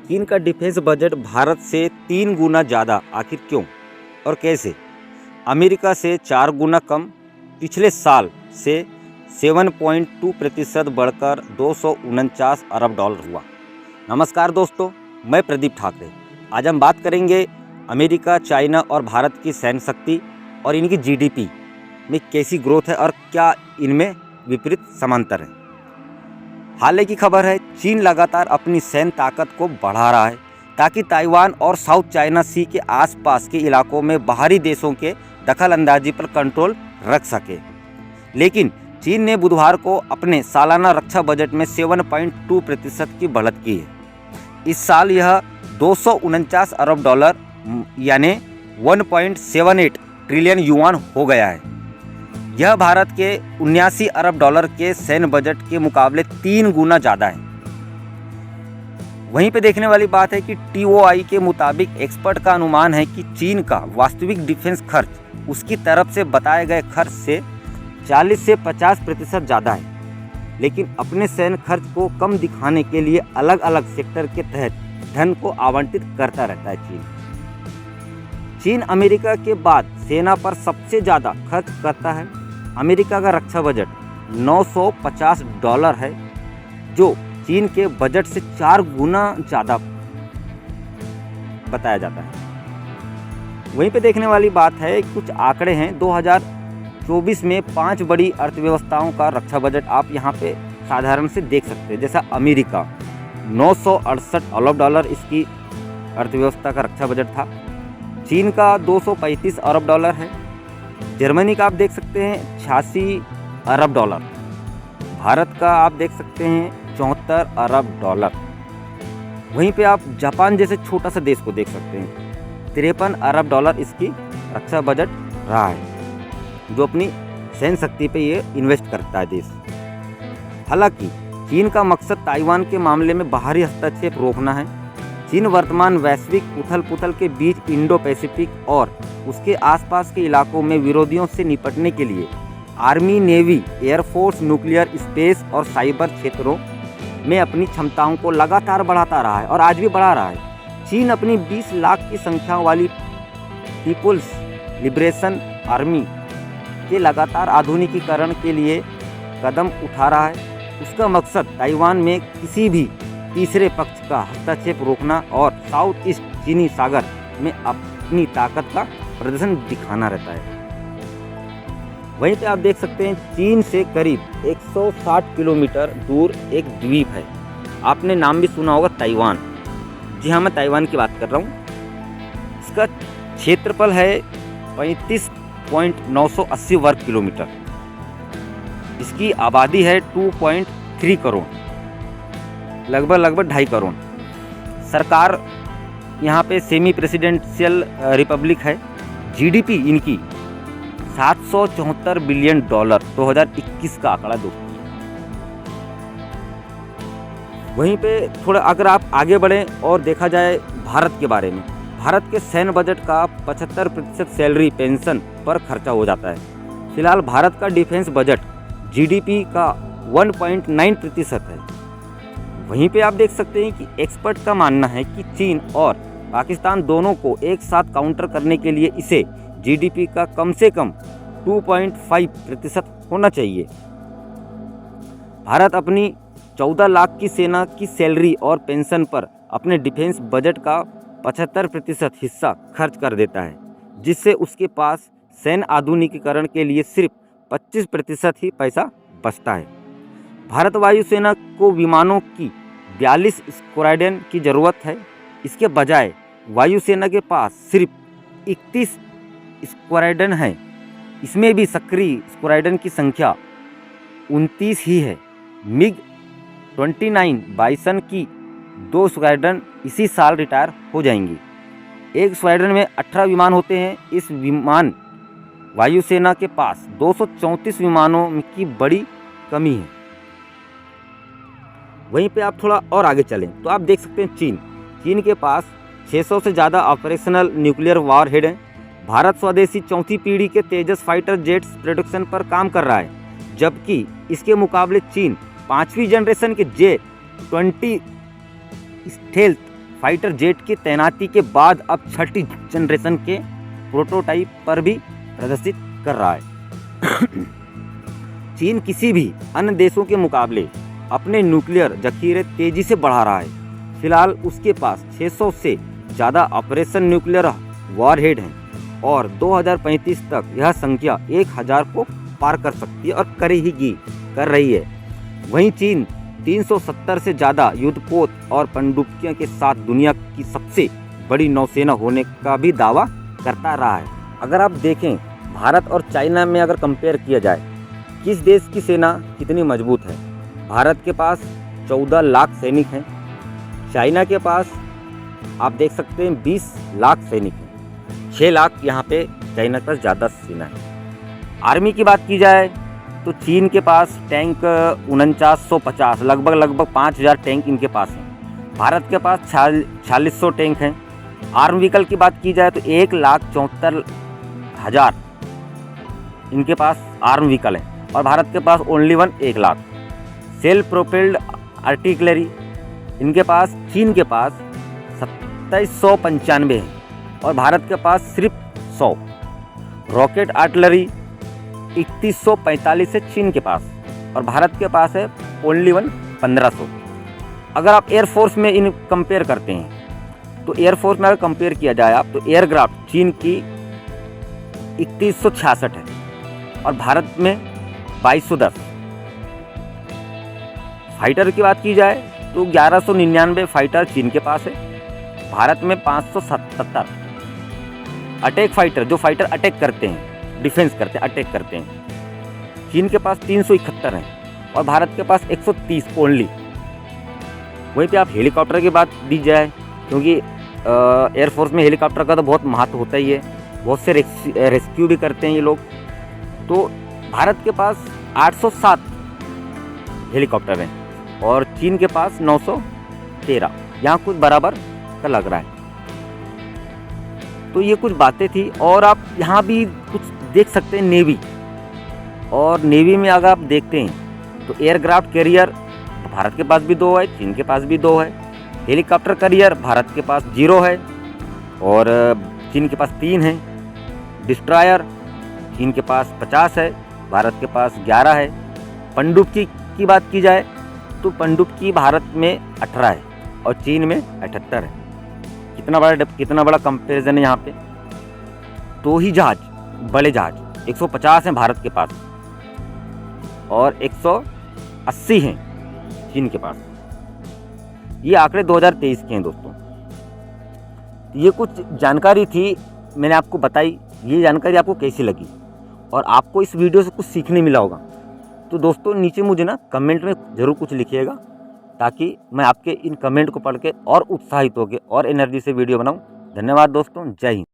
चीन का defence budget Bharat से 3 गुना ज़्यादा, आखिर क्यों और कैसे? अमेरिका से 4 गुना कम, पिछले साल से 7.2% बढ़कर 249 अरब डॉलर हुआ। नमस्कार दोस्तों, मैं प्रदीप ठाकरे। आज हम बात करेंगे अमेरिका, चाइना और भारत की सैन्य शक्ति और इनकी जीडीपी में कैसी ग्रोथ है और क्या इनमें विपरीत समांतर है। हाल की खबर है, चीन लगातार अपनी सैन्य ताकत को बढ़ा रहा है ताकि ताइवान और साउथ चाइना सी के आसपास के इलाकों में बाहरी देशों के दखल अंदाजी पर कंट्रोल रख सके। लेकिन चीन ने बुधवार को अपने सालाना रक्षा बजट में 7.2% की बढ़त की है। इस साल यह 249 अरब डॉलर यानी 1.78 ट्रिलियन युआन हो गया है। यह भारत के 79 अरब डॉलर के सैन्य बजट के मुकाबले 3 गुना ज़्यादा है। वहीं पे देखने वाली बात है कि TOI के मुताबिक एक्सपर्ट का अनुमान है कि चीन का वास्तविक डिफेंस खर्च उसकी तरफ से बताए गए खर्च से 40 से 50% ज़्यादा है, लेकिन अपने सैन्य खर्च को कम दिखाने के लिए अलग अलग सेक्टर के तहत धन को आवंटित करता रहता है। चीन अमेरिका के बाद सेना पर सबसे ज़्यादा खर्च करता है। अमेरिका का रक्षा बजट 950 डॉलर है, जो चीन के बजट से 4 गुना ज़्यादा बताया जाता है। वहीं पे देखने वाली बात है, कुछ आंकड़े हैं। 2024 में 5 बड़ी अर्थव्यवस्थाओं का रक्षा बजट आप यहाँ पे साधारण से देख सकते हैं। जैसा अमेरिका 968 अरब डॉलर इसकी अर्थव्यवस्था का रक्षा बजट था। चीन का 235 अरब डॉलर है। जर्मनी का आप देख सकते हैं 86 अरब डॉलर। भारत का आप देख सकते हैं 74 अरब डॉलर। वहीं पे आप जापान जैसे छोटा सा देश को देख सकते हैं, 53 अरब डॉलर इसकी रक्षा बजट रहा है, जो अपनी सैन्य शक्ति पे ये इन्वेस्ट करता है देश। हालांकि चीन का मकसद ताइवान के मामले में बाहरी हस्तक्षेप रोकना है। चीन वर्तमान वैश्विक उथल पुथल के बीच इंडो पैसिफिक और उसके आसपास के इलाकों में विरोधियों से निपटने के लिए army, navy, air force, nuclear, space और साइबर क्षेत्रों में अपनी क्षमताओं को लगातार बढ़ाता रहा है और आज भी बढ़ा रहा है। चीन अपनी 20 लाख की संख्या वाली पीपुल्स लिबरेशन आर्मी के लगातार आधुनिकीकरण के लिए कदम उठा रहा है। उसका मकसद ताइवान में किसी भी तीसरे पक्ष का हस्तक्षेप रोकना और साउथ ईस्ट चीनी सागर में अपनी ताकत का प्रदर्शन दिखाना रहता है। वहीं पे आप देख सकते हैं, चीन से करीब 160 किलोमीटर दूर एक द्वीप है। आपने नाम भी सुना होगा, ताइवान। जी हाँ, मैं ताइवान की बात कर रहा हूँ। इसका क्षेत्रफल है 35.980 वर्ग किलोमीटर। इसकी आबादी है 2.3 करोड़, लगभग 2.5 करोड़। सरकार यहाँ पे सेमी प्रेसिडेंशियल रिपब्लिक है। जीडीपी इनकी 774 बिलियन डॉलर 2021 का आंकड़ा दोस्तों। वहीं पे थोड़ा अगर आप आगे बढ़ें और देखा जाए भारत के बारे में, भारत के सैन्य बजट का 75% सैलरी पेंशन पर खर्चा हो जाता है। फिलहाल भारत का डिफेंस बजट जीडीपी का 1.9% है। वहीं पे आप देख सकते हैं कि एक्सपर्ट का मानना है कि चीन और पाकिस्तान दोनों को एक साथ काउंटर करने के लिए इसे जीडीपी का कम से कम 2.5% होना चाहिए। भारत अपनी 14 लाख की सेना की सैलरी और पेंशन पर अपने डिफेंस बजट का 75% हिस्सा खर्च कर देता है, जिससे उसके पास सैन्य आधुनिकीकरण के लिए सिर्फ 25% ही पैसा बचता है। भारत वायुसेना को विमानों की 42 स्क्वाड्रन की ज़रूरत है। इसके बजाय वायुसेना के पास सिर्फ 31 स्क्वाड्रन है। इसमें भी सक्रिय स्क्वाड्रन की संख्या 29 ही है। मिग 29 बाइसन की 2 स्क्वाड्रन इसी साल रिटायर हो जाएंगी। एक स्क्वाड्रन में 18 विमान होते हैं। इस विमान वायुसेना के पास 234 विमानों की बड़ी कमी है। वहीं पे आप थोड़ा और आगे चलें तो आप देख सकते हैं चीन के पास 600 से ज़्यादा ऑपरेशनल न्यूक्लियर वॉर हेड हैं। भारत स्वदेशी 4वीं पीढ़ी के तेजस फाइटर जेट्स प्रोडक्शन पर काम कर रहा है, जबकि इसके मुकाबले चीन 5वीं जनरेशन के J-20 स्टेल्थ फाइटर जेट की तैनाती के बाद अब छठी जनरेशन के प्रोटोटाइप पर भी प्रदर्शित कर रहा है। चीन किसी भी अन्य देशों के मुकाबले अपने न्यूक्लियर जखीरे तेजी से बढ़ा रहा है। फिलहाल उसके पास 600 से ज़्यादा ऑपरेशन न्यूक्लियर वॉरहेड हैं और 2035 तक यह संख्या 1000 को पार कर सकती है और कर रही है। वहीं चीन 370 से ज़्यादा युद्धपोत और पनडुब्बियों के साथ दुनिया की सबसे बड़ी नौसेना होने का भी दावा करता रहा है। अगर आप देखें भारत और चाइना में अगर कंपेयर किया जाए किस देश की सेना कितनी मजबूत है, भारत के पास 14 लाख सैनिक हैं, चाइना के पास आप देख सकते हैं 20 लाख सैनिक हैं, 6 लाख यहाँ पे चाइना के पास ज़्यादा सेना है। आर्मी की बात की जाए तो चीन के पास टैंक 4950 लगभग 5000 टैंक इनके पास हैं। भारत के पास 4600 टैंक हैं। आर्म व्हीकल की बात की जाए तो 1,74,000 इनके पास आर्म व्हीकल है और भारत के पास only 1 lakh. Self propelled artillery इनके पास चीन के पास 2795 है और भारत के पास सिर्फ 100। रॉकेट आर्टिलरी 3145 है चीन के पास और भारत के पास है ओनली 1500। अगर आप एयरफोर्स में इन कंपेयर करते हैं तो एयरफोर्स में अगर कंपेयर किया जाए आप तो एयरक्राफ्ट चीन की 3166 है और भारत में 2210। फाइटर की बात की जाए तो 1199 फाइटर चीन के पास है, भारत में 577। अटैक फाइटर जो फाइटर अटैक करते हैं, डिफेंस करते हैं, अटैक करते हैं, चीन के पास 371 हैं और भारत के पास 130 ओनली। वहीं पे आप हेलीकॉप्टर की बात दी जाए क्योंकि एयरफोर्स में हेलीकॉप्टर का तो बहुत महत्व होता ही है, बहुत से रेस्क्यू भी करते हैं ये लोग। तो भारत के पास 807 हेलीकॉप्टर हैं और चीन के पास 913, यहाँ कुछ बराबर का लग रहा है। तो ये कुछ बातें थी और आप यहाँ भी कुछ देख सकते हैं नेवी, और नेवी में अगर आप देखते हैं तो एयरक्राफ्ट कैरियर भारत के पास भी 2 है, चीन के पास भी 2 है। हेलीकॉप्टर कैरियर भारत के पास 0 है और चीन के पास 3 है। डिस्ट्रॉयर चीन के पास 50 है, भारत के पास 11 है। पनडुब्बी की बात की जाए तो पनडुब्बी भारत में 18 है और चीन में 78 है। कितना बड़ा कंपैरिजन है यहाँ पे। 2 ही जहाज, बड़े जहाज 150 हैं भारत के पास और 180 हैं चीन के पास। ये आंकड़े 2023 के हैं दोस्तों। ये कुछ जानकारी थी, मैंने आपको बताई। ये जानकारी आपको कैसी लगी और आपको इस वीडियो से कुछ सीखने मिला होगा तो दोस्तों नीचे मुझे ना कमेंट में ज़रूर कुछ लिखिएगा ताकि मैं आपके इन कमेंट को पढ़ के और उत्साहित होकर और एनर्जी से वीडियो बनाऊं। धन्यवाद दोस्तों, जय हिंद।